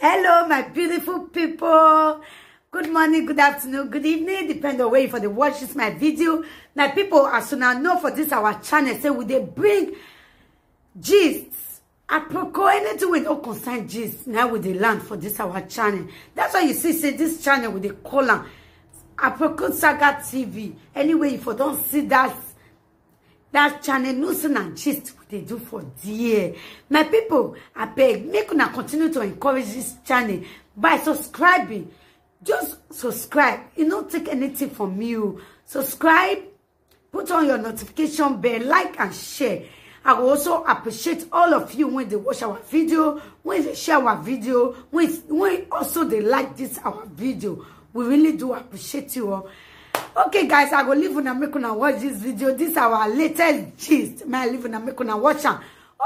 Hello, my beautiful people. Good morning, good afternoon, good evening, depending on where you for the watch this my video. My people, as soon as I know for this our channel, say we they bring gists. Apropos anything with no concern gist. Now with the land for this our channel. That's why you see this channel with the column. Apropos Saga TV. Anyway, if you don't see that channel, news and gist what they do for dear. My people, I beg, make una continue to encourage this channel by subscribing. Just subscribe. It don't take anything from you. Subscribe, put on your notification bell, like and share. I will also appreciate all of you when they watch our video, when they share our video, when also they like this our video. We really do appreciate you all. Okay, guys, I will leave una make una watch this video. This is our latest gist. May I leave una make una watch am.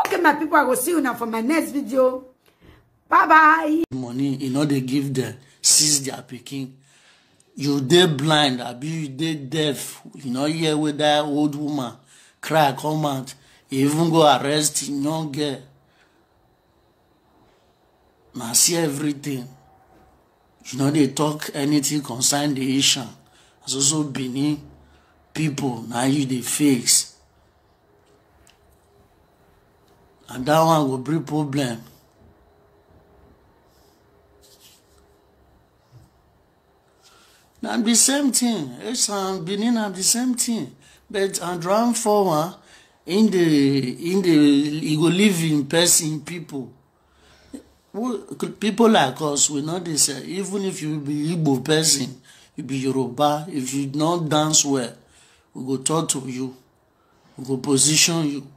Okay, my people, I will see you now for my next video. Bye bye. Money, you know they give them, seize their picking. You dey blind, abi you dey deaf. You know here with that old woman cry come out. You even go arrest young girl. Now see everything. You know they talk anything concern the issue. As also Benin people now you the face. And that one will bring problem. Now the same thing. It's Benin are the same thing. But Andrew forward in the you go live in person people. People like us we know this. Even if you be Igbo person, you be Yoruba, if you not dance well, we go talk to you, we go position you.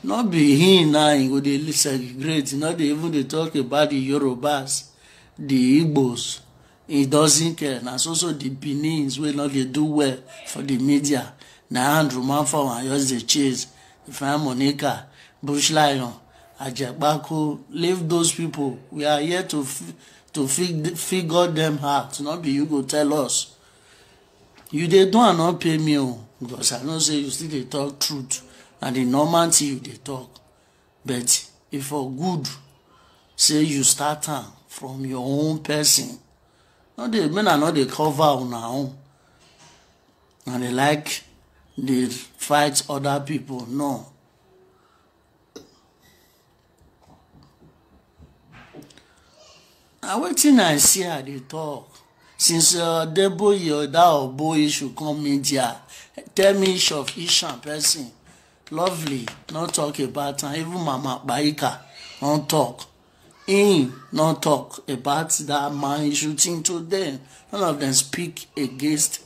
Not be him now, you go dey segregate, not they even they talk about the Yorubas, the Igbos. He doesn't care. And also the Benins will not they do well for the media. Now Andrew Manford and just the chase. If I'm Monica, Bush Lion, Ajebor, leave those people. We are here to figure them out. Not be you go tell us. You they don't not pay me because I know say you still they talk truth and the normal thing you they talk. But if for good, say you start from your own person. No, they men are not they cover on our own. And they like they fight other people. No. I waiting I see how they talk. Since the boy or that boy should come media, tell me each of each person. Lovely, not talk about even Mama Baika, not talk. Not talk about that man shooting to them. None of them speak against.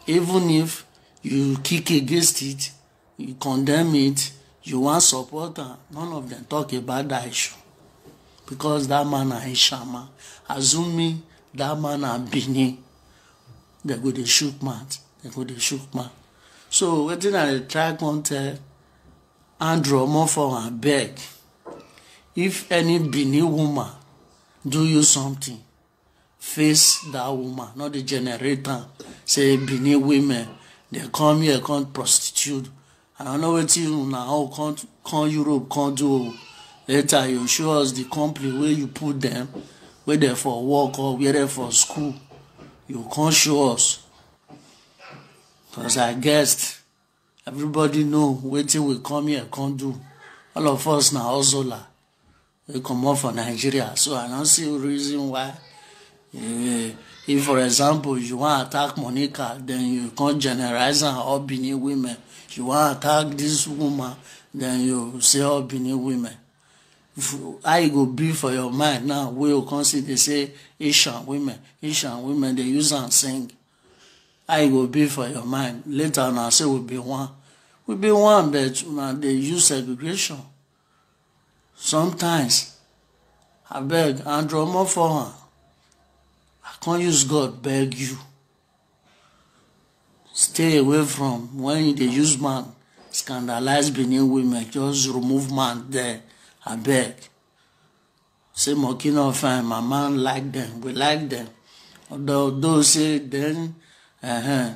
Even if you kick against it, you condemn it, you want support her, none of them talk about that issue. Because that man is Shama. Assuming that man is Bini, they go the shook man. They go the shook man. So what did I try to tell Andrew Manford and beg? If any Bini woman do you something, face that woman, not the generator. Say Bini women, they come here, can't prostitute. And I know what you now can't Europe can't do. Later you show us the company where you put them, where they for work or where they for school. You can't show us. Because I guessed everybody know waiting will come here can't do. All of us now also they come off from Nigeria. So I don't see a reason why. If, for example, you want to attack Monica, then you can't generalize all Benin women. You want to attack this woman, then you say all Benin women. I go be for your mind now. We will consider they say Asian women, they use and sing. I go be for your mind. Later on, I say we be one. We be one, but they use segregation. Sometimes, I beg, Andrew Manford, I can't use God beg you. Stay away from when they use man, scandalize Benin women, just remove man there. I beg. Say Mokino fine, my man like them, we like them. Although say then everybody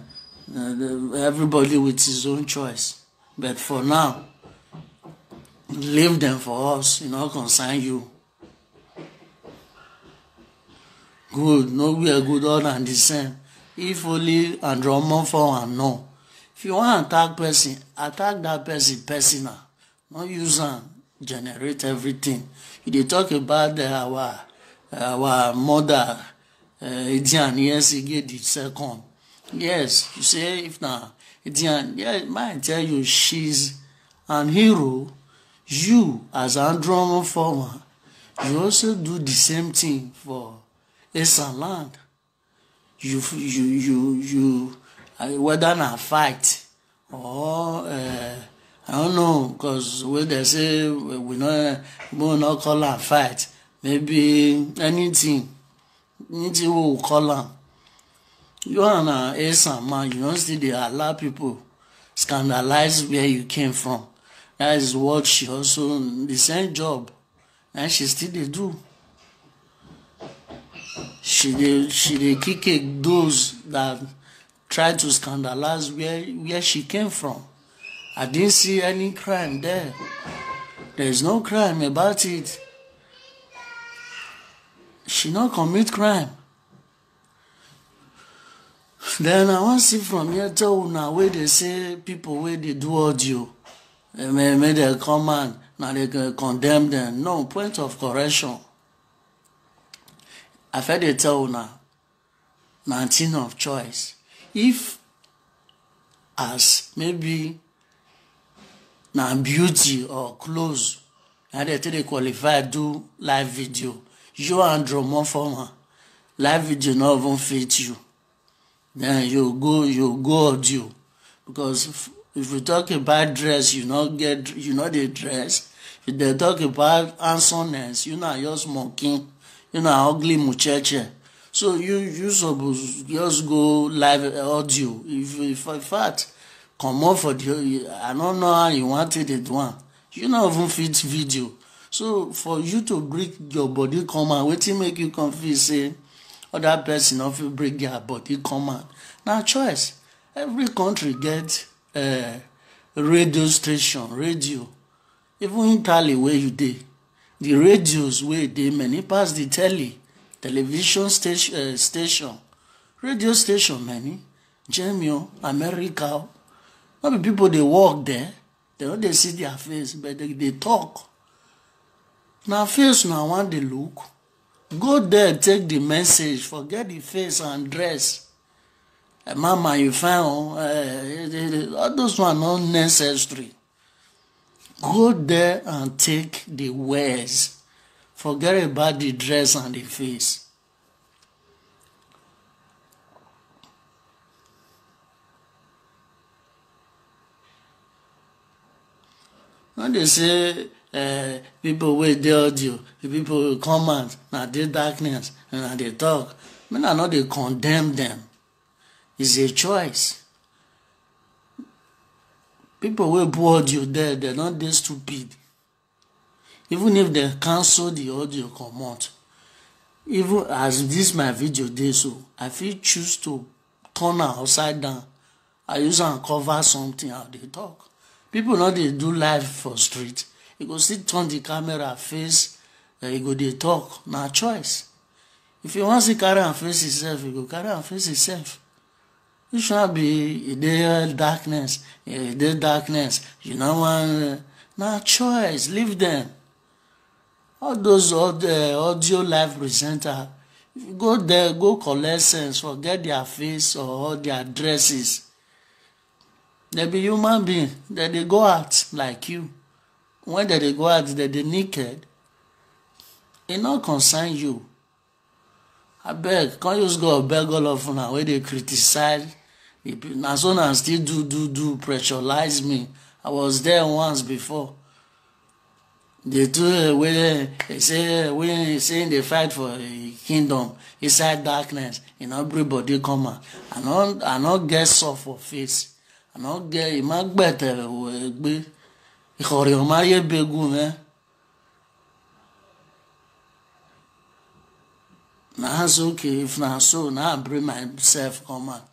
with his own choice. But for now, leave them for us, you know, concern you. Good, nowhere good all and the same. If only Andromo for and no. If you want to attack that person personal. Not use and generate everything. If they talk about our mother, Edian, yes, he get the second. Yes, you say if now Edian, yeah, might tell you she's an hero. You as Andromo former, you also do the same thing for Esan land. You whether na fight or I don't know, because when they say we not call am fight, maybe anything we call am. You are an Esan man, you don't still dey allow people scandalize where you came from. That is what she also the same job and she still dey do. She dey kick those that try to scandalize where she came from. I didn't see any crime there. There is no crime about it. She not commit crime. Then I want to see from here tell now where they say people where they do audio, may they come and now they can condemn them. No, point of correction. I felt they tell now, 19 of choice. If as maybe now beauty or clothes, and they qualify do live video, you and Andromo former live video not even fit you. Then you go audio, because if we talk about dress, you not the dress. If they talk about handsomeness, you not just smoking, you know ugly mucheche. So you suppose just go live audio. If in fact come on for the I don't know how you wanted it one. You not even fit video. So for you to bring your body come out, wetin make you confuse say other person of you bring their body come out. Now choice. Every country get radio station, radio. Even in Italy where you dey, the radios where they many pass the television station, radio station many, Gemio, America. Not be people they walk there, they don't they see their face, but they talk. Now face now want they look. Go there, take the message, forget the face and dress. Mama, you found all those ones not necessary. Go there and take the words. Forget about the dress and the face. When they say people wait the audio, the people will comment, now they darkness, and now they talk. I know they condemn them. It's a choice. People will put audio there, they're not that stupid. Even if they cancel the audio come out. Even as this my video day, so I feel choose to turn her upside down. I use and cover something how they talk. People know they do live for street. You go still turn the camera face, you go they talk. Now choice. If you want to carry and face yourself, you go carry and face yourself. You should be in darkness. Darkness. You know one. Now choice. Leave them. All those audio live presenter, if you go there, go collect sense, forget their face or all their dresses. They be human being. They go out like you. When they go out, they naked. It not concern you. I beg, can't just go beg all of them where they criticize. Now so now still do pressurize me. I was there once before. They do when they say they fight for a kingdom inside darkness. Everybody come out. I not get soft for face. I not get it might better be now it's okay if now so now I bring myself come out.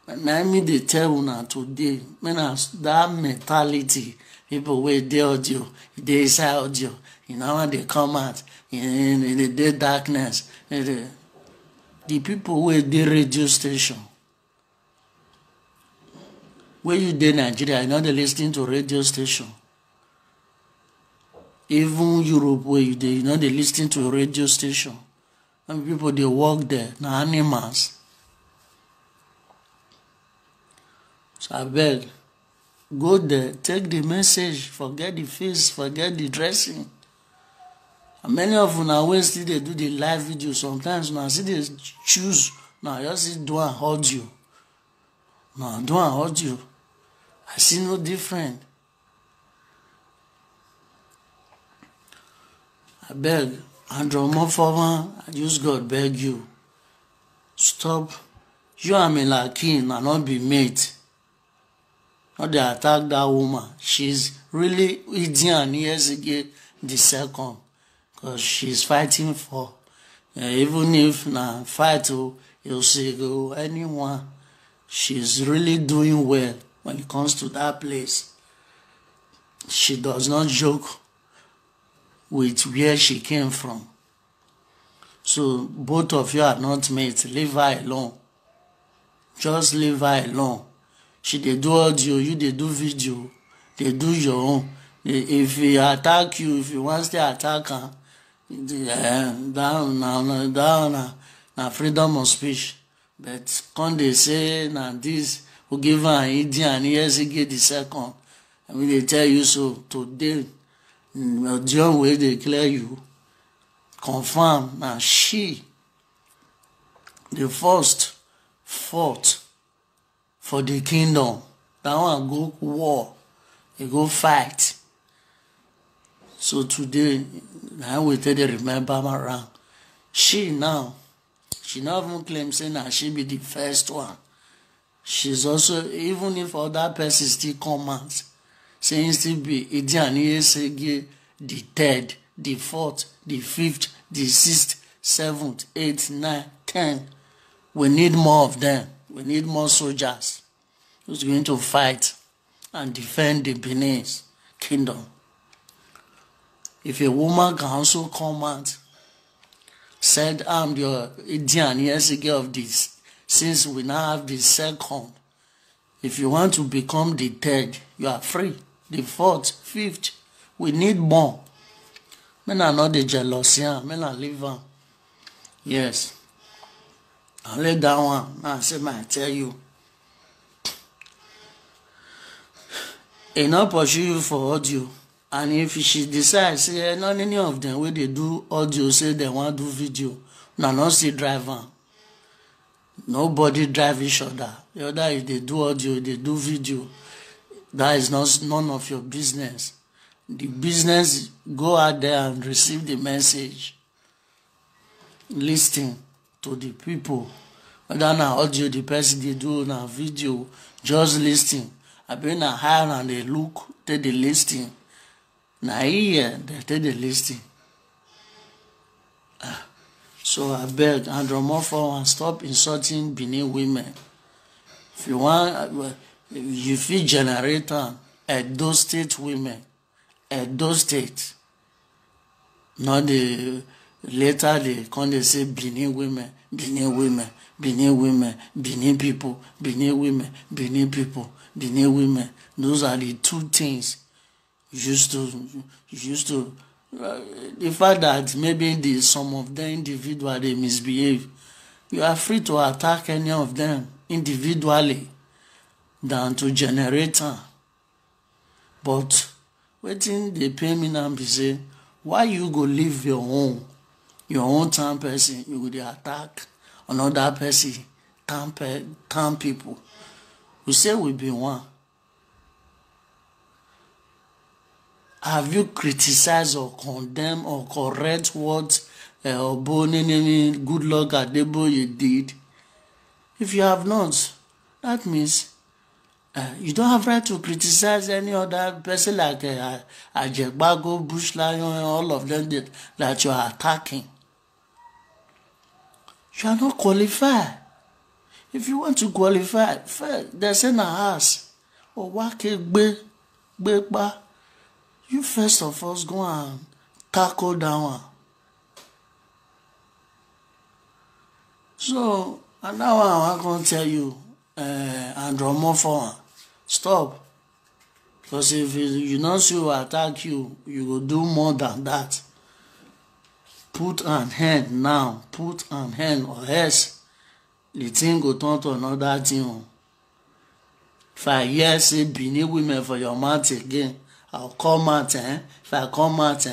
Now me they tell una today, that mentality, people wait the audio, they say audio, You know when they come out in the day darkness. The people who dey radio station, where you dey Nigeria, you know they listening to radio station. Even Europe where you dey, you know they listening to a radio station. And people they work there, na animals. So I beg, go there, take the message, forget the face, forget the dressing. And many of you now when still they do the live video, sometimes now see they choose now just see do and audio. No, do and audio. I see no different. I beg, Andrew Moforman, I just God beg you. Stop. You and me like king and not be mate. Not they attack that woman. She's really Indian years ago the second. Because she's fighting for. Even if na fight you'll say go anyone. She's really doing well when it comes to that place. She does not joke with where she came from. So both of you are not mates. Leave her alone. Just leave her alone. She dey do audio, you dey do video. They do your own. If he attack you, if you want to attack her, down na freedom of speech. But when they say na this who give her an Indian years ago the second, I mean they tell you so today. John will declare you confirm now she the first fought for the kingdom. That one go war, they go fight. So today now we tell they remember my around. She now she not even claim saying that she be the first one. She's also, even if other person still come out saying still be the third, the fourth, the fifth, the sixth, seventh, eighth, ninth, 10. We need more of them. We need more soldiers who's going to fight and defend the Benin's kingdom. If a woman can also come out, said I'm your Indian years ago of this, since we now have the second. If you want to become the third, you are free. The fourth, fifth, we need more. Men are not the jealous, men are living. Yes. I'll let that one. Now I say, man, I tell you. He not pursue you for audio. And if she decides, say, not any of them, where they do audio, say they want to do video, now not see driver. Nobody drive each other. The other, if they do audio, they do video. That is none of your business. The business, go out there and receive the message. Listen to the people. Whether na audio, the person they do na video, just listen. I been na hire and they look, take the listing. Na here, they take the listing. So I beg Andrew Moforman, stop insulting Benin women. If you want, you feel generator Edo State women, Edo State. Not the later they come they say Benin women, Benin women, Benin women, Benin people, Benin women, Benin people, Benin women. Those are the two things used to. The fact that maybe some of them individually they misbehave, you are free to attack any of them individually than to generate them. But waiting they pay me now be say, why you go leave your own town person, you go attack another person, town people. We say we be one. Have you criticized or condemned or correct what Obonenemi good luck Adeboye did? If you have not, that means you don't have right to criticize any other person like Ajegbago, Bush Lion, all of them that you are attacking. You are not qualified. If you want to qualify, they say na house or wake be. You first of all go and tackle that one. So another one I can tell you, Andrew more for stop. Because if you not see who attack you, you will do more than that. Put an hand now. Put an hand or else the thing go turn to another thing. If I hear say Benin women for your mouth again, I'll come out, If I come out,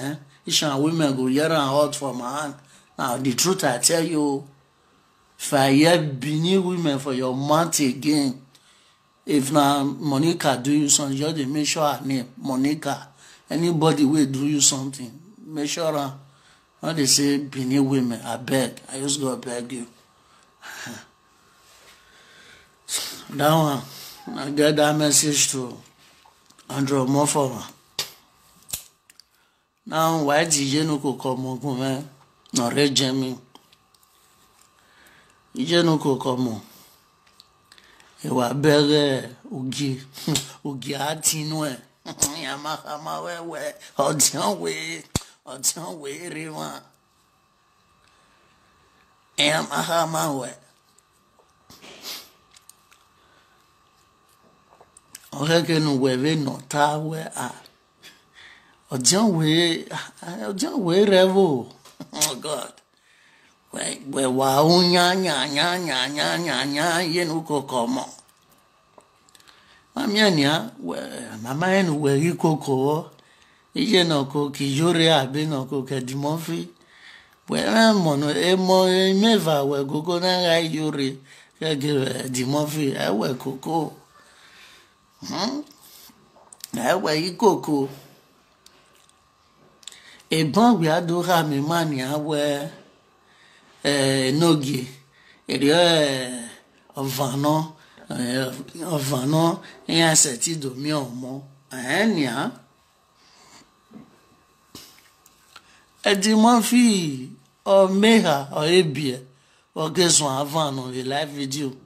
Ishan women go hear and hot for my hand. Now the truth I tell you, if I hear Benin women for your mouth again, if now Monica do you something, just dey make sure her name, Monica. Anybody will do you something, make sure her. When they say Benin women, I beg. I just go beg you. That one, I get that message to Andrew Mofoma. Now, why did you no come on, man? No, Red Jamie. You no come on. You are better, Ugi. Ugi, I tino. Yamahama, where, odionware, river. Yamahama, where no tower are. Odionware revo. Oh God. Where wow nya yenuko come. Mamiania, where my man where you coco. Ijenoko kijore abenoko kedimofi. Where mono meva where gogo na yore dimofi ewe coco. Ewe ikoko. Ebon we adora me mania where Enogie. Ovano et un certain domi en mo. Enya. Et dis-moi, fille, or meha, or ebie, or que soit avant dans les live vidéo,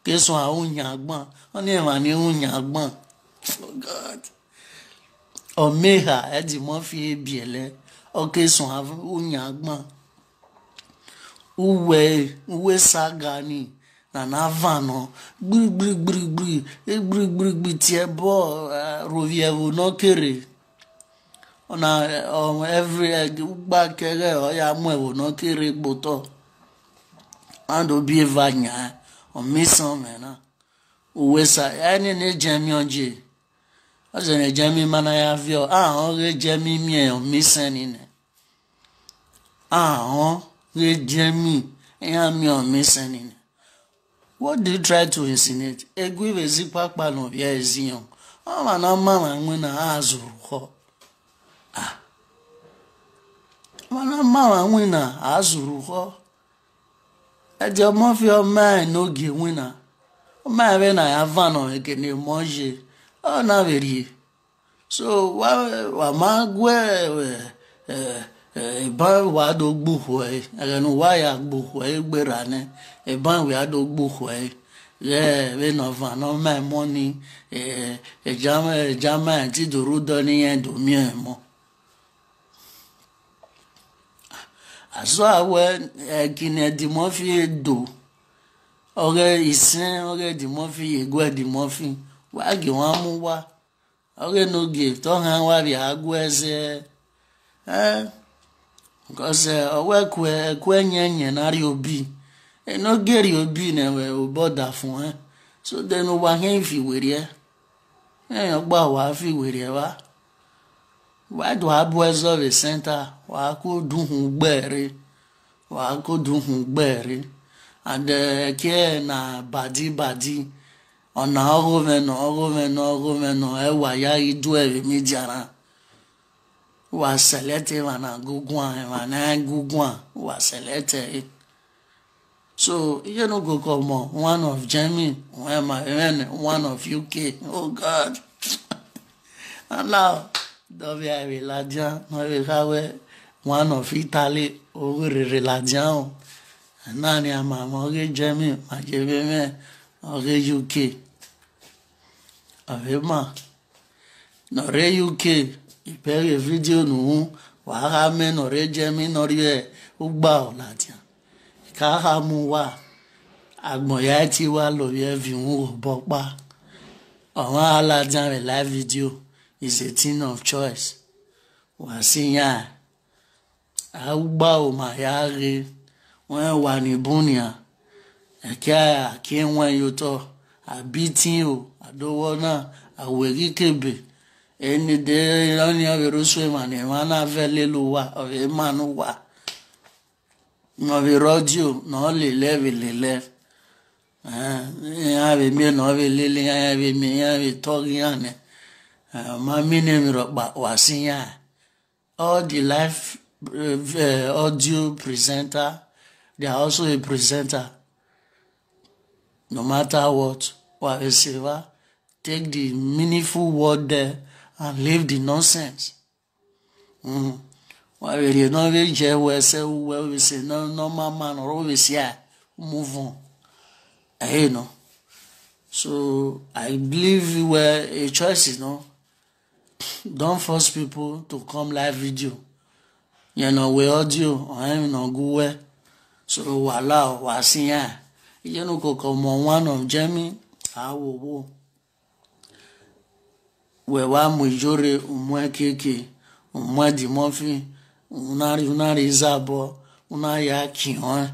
que soit un yagban, on est mané un yagban. Oh God. Or meha, et dis-moi, fille, ebie, or que soit avant un yagban. Uwe sagani. Na vano bri tie bo rovievo no kere ona every gba kere o ya mu ewo no kere gboto ando bi evanya o mission mena uwe sa ani ne jemi onje o je ne jemi mana ya vio o re jemi mi o mission ni ne o re jemi ya mi o mission ni ne. What do you try to insinuate? Egwe vezipa no ya ezion. Mana mama nwena azuru. Mana mama nwena azuru. Eje mo fi o ma Enogie nwena. O ma be na ya vano ekene monje. O na veri. So wa ma gwe ban wa do gbuho aganu wa ya gbuho egbera ne ban we do gbuho we no van no my money jama ti do rudo ni en do mi mo aso awe kine di mo fi do ore isin ore di mo fi egwe di mo fi wa ge wan mu wa ore no give to han wa bi agweze because kwenye nari obi no geri obi na we oboda fun so then o wa hen fi were gba wa fi were wa do abwezo of the center wa ko duhun gbere and ke na badi ona ogoveno e wa ya idu e mi jara was selected and gugwan was selected. So you know go come on one of Germany, one of UK. Oh God. And now Dovia Reladian, one of Italy over Reladian. And now near my mortgage Germany, my Germany, or UK. Avema. No UK. Ipere video no wa men or jemi nor ye ugba olatia ka ha mu wa agboya ti wa lo ye viun obopa awon alajan live video is a thing of choice wa sinya ugba o ma ya re won wa ni bunia ekia ki won yo to abitin o adowo na aweri kebe eni de oni averusu mani mana vele lo wa o e manu wa no vi radio no le ave mi no ve le ave mi ave togi ane ma mine mi ro ba wasinya all the live audio presenter, they are also a presenter. No matter what we say, take the meaningful word there and leave the nonsense. Why we not we say no normal man or we say move on. You know. So I believe where a choice is don't force people to come live video. You know, we audio I'm no good way. So wala wasinya. You know, come one of Jamie. Awo. We wa mujore umwe keke, umwe di mofi, unari zabo, ya kion,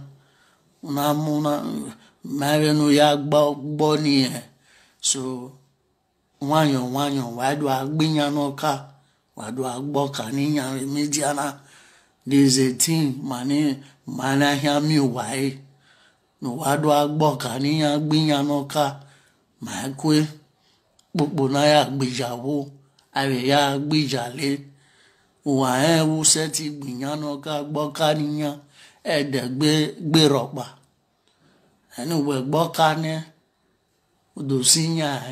muna mavenu ya boni e. So wanyo wadu agbinya no ka, wadu agboka ni nya mediana. There's a thing mana hear me why no wadu agboka ni nya agbinya no ka ma kwe gbogbo na ya gbejawo awe ya gbejale wa wu seti gbinya no ka gboka ni nya ede gbe ropa enu we gboka ne odo sinya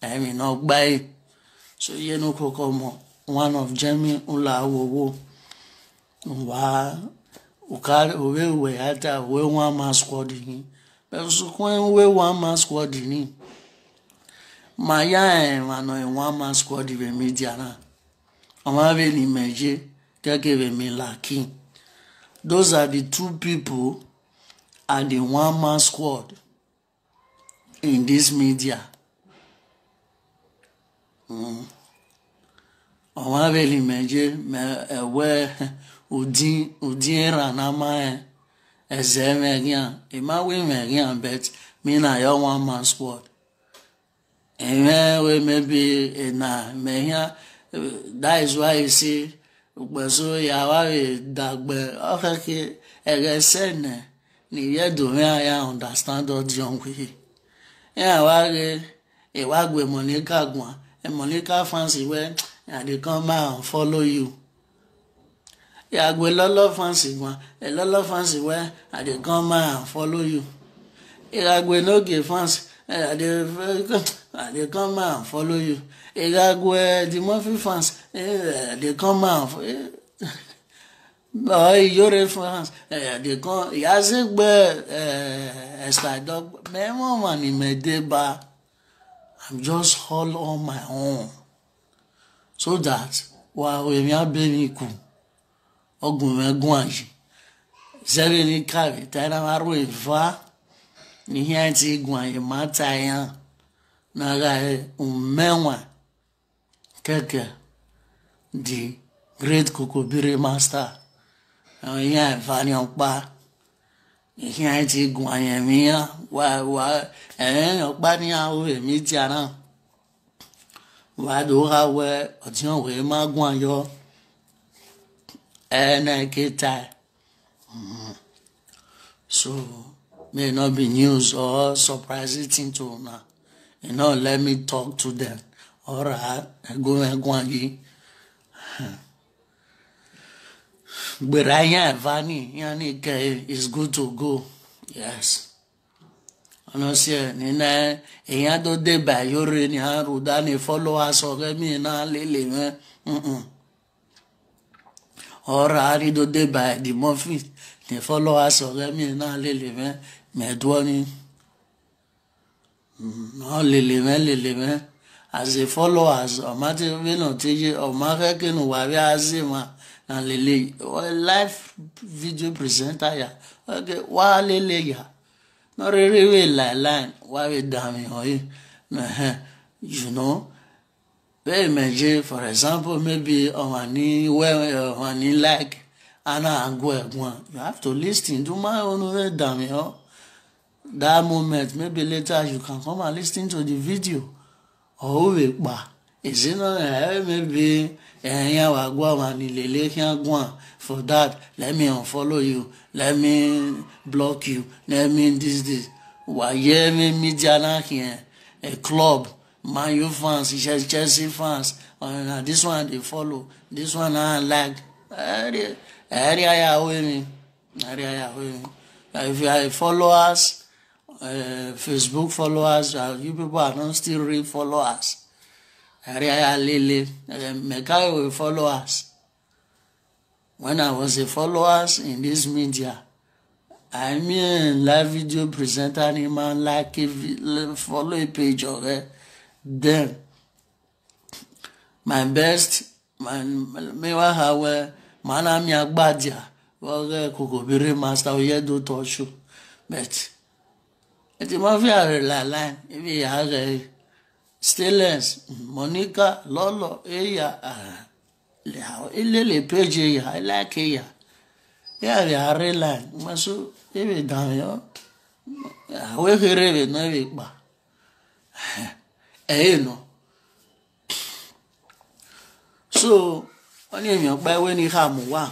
emi no gba so ye no kokomo one of Jamie ula wo wa ukare we hata we one man squad ni but so when we one man squad ni maya mano one man squad be media na ama be ni meje keke be me laki. Those are the two people and the one man squad in this media. Ama be ni meje we udin rana ma ezemegyan ima we megyan bet me na your one man squad we maybe na mehia. That is why you see so ya wa dagbe okeke egesene ni yedo me ya understand odionware ya wa ge e wa gbe monica gwan e monica fancy we they come and follow you. Yeah, go lolo fancy one. A lolo fancy where they come and follow you. Yeah, go no give fancy. They come and follow you. Yeah, go the Murphy fans. They come and your fans. They come. Yazig be start dog. Me woman in me deba. I'm just all on my own. So that while we may be cool. Ogun megwanji zere ni kave tana maru eva ni hianti gwan mata yan na ga umenwa keke the great kokobire master yan vani opa ni hianti gwan yemia wa opa ni awo emi ti ana wa do ha we odionware ma gwan yo so may not be news or surprising thing to now. Let me talk to them. All right, I go and go and but I am Vani, yani it's good to go. Yes. I know say nina eyan do de ba yore ni haru da ni followers o me na lele me. Or I do de by the monthly the followers of me na lele me dwoni no lele me as a followers o ma te we no teje o ma ke no wa bi azima na lele live video presenter ya okay wa lele ya no really line why we damn you know very imagine for example maybe onani where onani like ana angwe you have to listen to my own damn that moment maybe later you can come and listen to the video or we ba is it not maybe for that let me unfollow you, let me block you, let me this why me media na here a club Man U fans, Chelsea fans, this one they follow, this one I like. If you are followers, Facebook followers, you people are not still real followers. Mekai will follow us. When I was a followers in this media, I mean live video presenter, man like follow a page of it. Then my best mewa hawe mana mi agbadia woge kokobere master oye do touch you but it ma fi are la line if you have stainless Monica Lolo eya le page ya I like ya we are line maso ebe dan yo we here no we gba no. So when you buy when you have one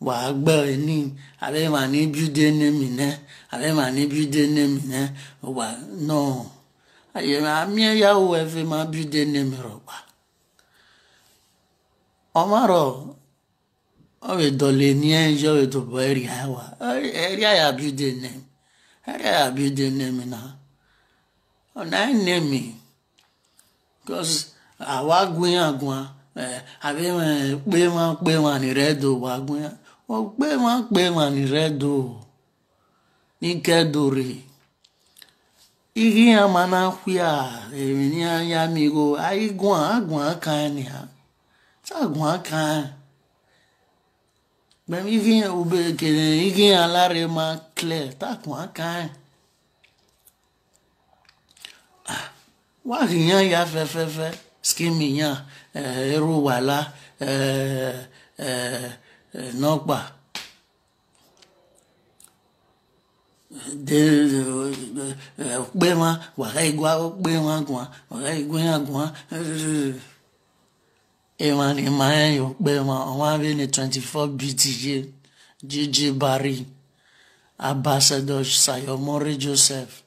wa gba ni abe ma ni build name ne abe ma ni build name ne wa no aye ma mi ya wo e fe ma build name ro pa omaro o we dole ni en jo we to bo area wa area ya build name na ona name because awa gun agun abe ma pe ma ni redo wa gun pe man redo ni kedori igi amana kwia emi ya migo ai gwan kan ni ha sa gwan kan be igi ube kele igi alare ma clear ta gwan kan wa riyan ya fe skimi yan eru wala nokpa de gbema wa igwa gbema gwan wa igwa gwan eman iman yo gbema on be ni 24 BTJ GG Barry Ambassador Sayomore Joseph